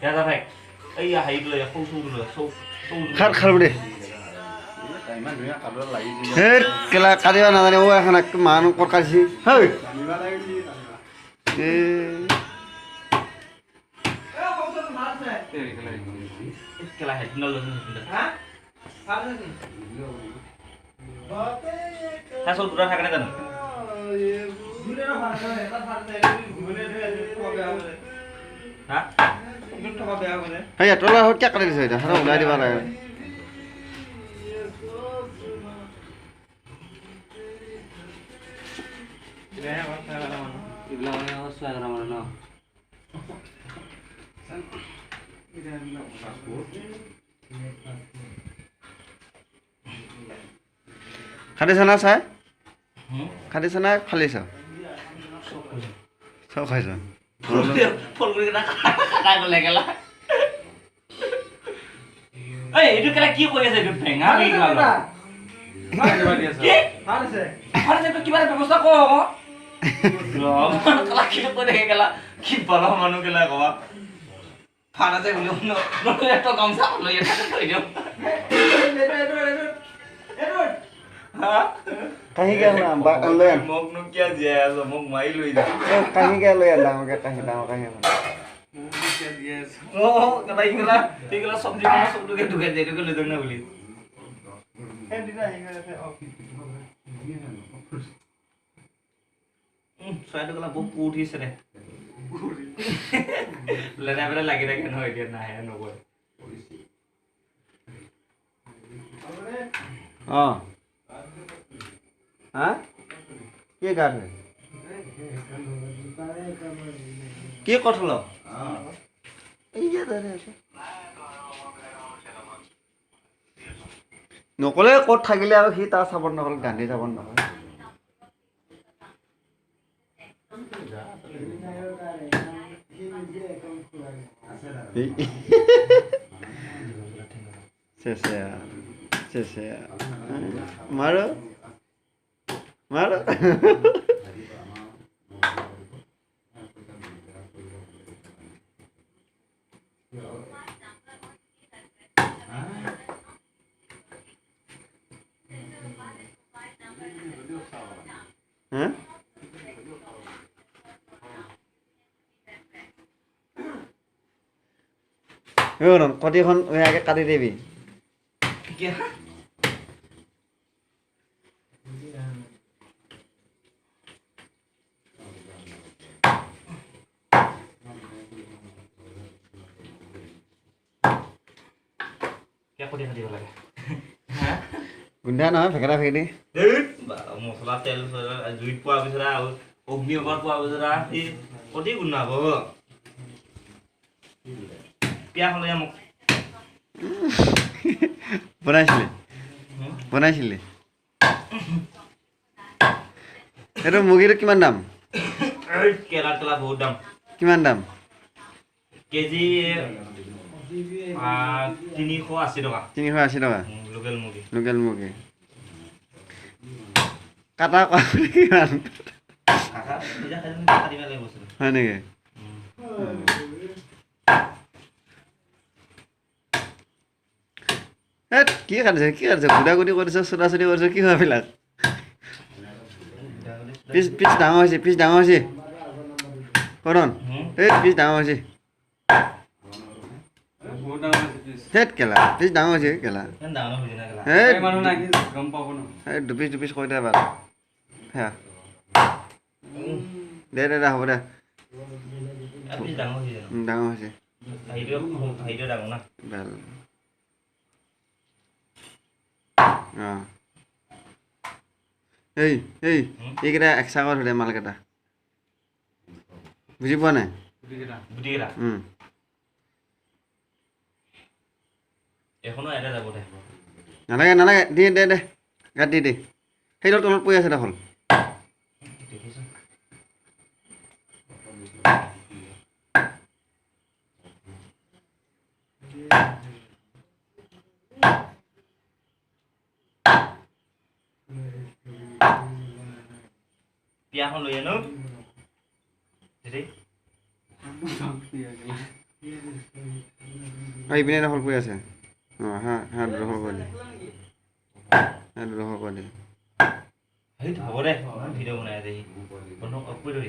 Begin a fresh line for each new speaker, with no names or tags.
Ra phải. Ấy hayเลยkhông suเลยsu su.
খার খারবি হে কেলা কাটিবা নাজানে ও এখন মানুহ কটকাইছি হেই এ
Cái này hết nó luôn. Hả? Hả số tụi nó thay cái này cần. Hả?
হেই তলা হট কে কাটি দিছে এটা হারা ওলাই দিবা লাগে খাটিছ না চাই খাটিছ না খালিছ চব খাইছ
Phun cái đó khai còn lẹ cái lá. Ê, itu kala কি কৰি আছে এইটো ঠেঙা কি কৰা? কি? ফাৰছে তো কিবা ব্যৱস্থা কৰ আকৌ। কলা কি কৰি গেলা কি বল মানুহ গেলা কবা। ফাৰছে বুলি ন এটো গামছা লৈ এটা থৈ দিও। হা?
কাহি কে না লৈ আন
মোক নো কিয়া জিয়া আছে মোক মাই লৈ যা।
কাহি কে লৈ আন ডাঙৰকে কাহি
ও কলা ইংলা সবজি মানে সব লোকে ঢুকে যায় ঢুকে লৈ যাও না বলি। ছয়টো কলা বহুত পুট উঠিছে ৰে। লেনা বেলা লাগি থাকে নহয় এতিয়া নাহে নকয়।
অ হা কি কাটে কি কঠল এই যে ধরে আছে নকলে ক'ত থাকিলে আৰু সি তাৰ চাবন নহল গান্ধী চাবন নহল মাৰো মাৰো হ্যাঁ কটিখন আগে কাটি দিবি গুন্ধা নহয় ফেকেটা ফেকেটি
মছলা তেল জুইত পোৱাৰ পিছত আৰু অগ্নি অভাৰ পোৱাৰ পিছত সি অতি গুণাব পিয়াখন লৈ মোক
বনাইছিলি এইটো মুৰ্গীটো কিমান দাম
কেলা কেলা বহুত দাম
কিমান দাম
কেজি 380 টকা
380 টকা
লোকেল মুৰ্গী
কাটা কিমান হয় নেকি কি কাটিছে গুদাগুদি কৰিছ চোদাচুদি কৰিছ কি হয় এইবিলাক পিচ ডাঙৰ হৈছে কৰণ এই পিচ ডাঙৰ হৈছে হেট কেলা পিচ ডাঙৰ হৈছে কেলা এই দুপিচ কৈ দে বাৰু হা দে হ'ব দে ডাঙৰ হৈছে ভাল এইকেইটা এক্সট্ৰা কৰি থৈ দে মালকেইটা বুজি পোৱা নাই নালাগে দে গাত দি সেইডাল তলত পৰি আছে দেখোন
পিয়াখন লৈ আনো
ইপিনে দখল কৰি আছে হা দখল কৰি দে দখল কৰি দে
সেইটো হ'ব দে ভিডিঅ' বনাই আছে বন্ধ কৰি